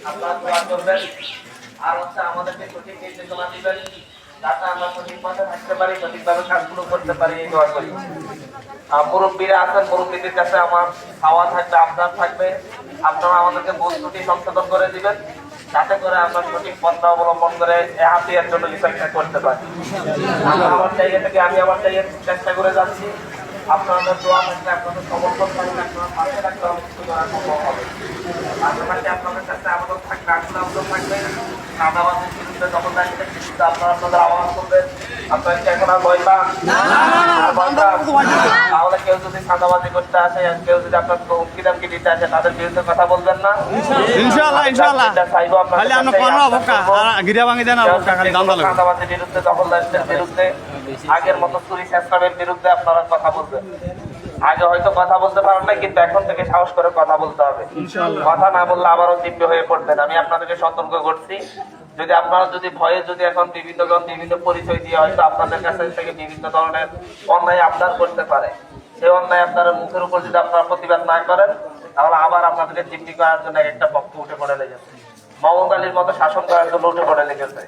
আপনারা দোয়া করবেন আর হচ্ছে আমাদেরকে সঠিক নির্দেশনা দিবেন যাতে আমরা সঠিক পথে থাকতে পারি, সঠিকভাবে কাজগুলো করতে পারি। এই দোয়া করি। মুরব্বীরা আছেন, মুরব্বীদের কাছে আমার খাওয়া থাকবে, আপনার থাকবে, আপনারা আমাদেরকে ভুল ত্রুটি সংশোধন করে দিবেন যাতে করে আমরা সঠিক পথটা অবলম্বন করে হাতিয়ার জন্য কিছু একটা করতে পারি। আমার জায়গা থেকে আমি আমার জায়গায় চেষ্টা করে যাচ্ছি। আপনাদের দোয়া থাকলে, আপনাদের সমর্থন থাকলে, আপনারা পাশে রাখলে অনেক কিছু করা সম্ভব হবে। পাশাপাশি আপনাদের কাছে আমাদের থাকবে, আগ্রহ থাকবে সাদাবাদের বিরুদ্ধে দখলদারিত্বের বিরুদ্ধে আপনারা আপনাদের আহ্বান করবেন। আপনারা কি এখন আর ভয় পান? তাহলে কেউ যদি সাদাবাজি করতে আসে, কেউ যদি আপনার হুমকি দামকি দিতে আসে, তাদের বিরুদ্ধে কথা বলবেন না? ইনশাআল্লাহ ইনশাআল্লাহ। চাইবো আপনাদের সাদাবাজির বিরুদ্ধে, দখলদারিত্বের বিরুদ্ধে, আগের মতো চুরি চেষ্টার বিরুদ্ধে আপনারা কথা বলবেন। আগে হয়তো কথা বলতে পারেন না, কিন্তু এখন থেকে সাহস করে কথা বলতে হবে। কথা না বললে আবারও দিব্য হয়ে পড়বেন। আমি আপনাদেরকে সতর্ক করছি, যদি আপনারা যদি ভয়ে যদি এখন বিভিন্ন পরিচয় দিয়ে হয়তো আপনাদের কাছে থেকে বিভিন্ন ধরনের অন্যায় আপনার করতে পারে, সেই অন্যায় আপনার মুখের উপর যদি আপনারা প্রতিবাদ না করেন, তাহলে আবার আপনাদেরকে জিম্মি করার জন্য একটা পক্ষ উঠে পড়ে লেগেছে, মোহাম্মদ আলীর মতো শাসন করার জন্য উঠে পড়ে লেগেছে,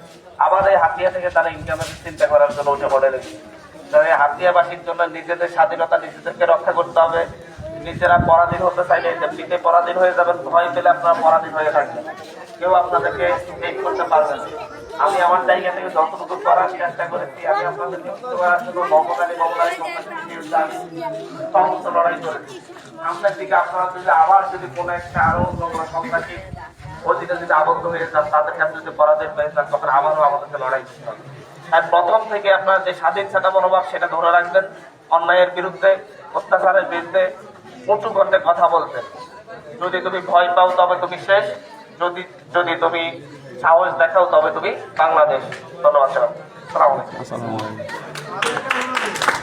আবার এই হাতিয়া থেকে তারা ইনকামের চিন্তা করার জন্য উঠে পড়ে লেগেছে। হাতিয়াবাসীর জন্য নিজেদের স্বাধীনতা নিজেদেরকে রক্ষা করতে হবে। নিজেরা পরাধীন হতে চাইলে এমনিতে পরাধীন হয়ে যাবেন, ভয় পেলে আপনারা পরাধীন হয়ে থাকবেন, কেউ আপনাদেরকে হেল্প করতে পারবে না। আমি আমার জায়গা থেকে যতটুকু করার চেষ্টা করেছি, আমি আপনাদেরকে মুক্ত করার জন্য সমস্ত লড়াই করেছি। আপনার দিকে আপনারা যদি আবার যদি কোনো একটা আরো সন্ত্রাসী অধীনে যদি আবদ্ধ হয়ে যান, তাদের কাছে যদি পরাধীন হয়ে যান, তখন আবারও আমাদেরকে লড়াই করতে হবে। আর প্রথম থেকে আপনার যে স্বাধীন চেতা মনোভাব সেটা ধরে রাখবেন। অন্যায়ের বিরুদ্ধে, অত্যাচারের বিরুদ্ধে উঁচু করতে কথা বলতেন। যদি তুমি ভয় পাও তবে তুমি শেষ, যদি তুমি সাহস দেখাও তবে তুমি বাংলাদেশ। ধন্যবাদ। আসসালামু আলাইকুম।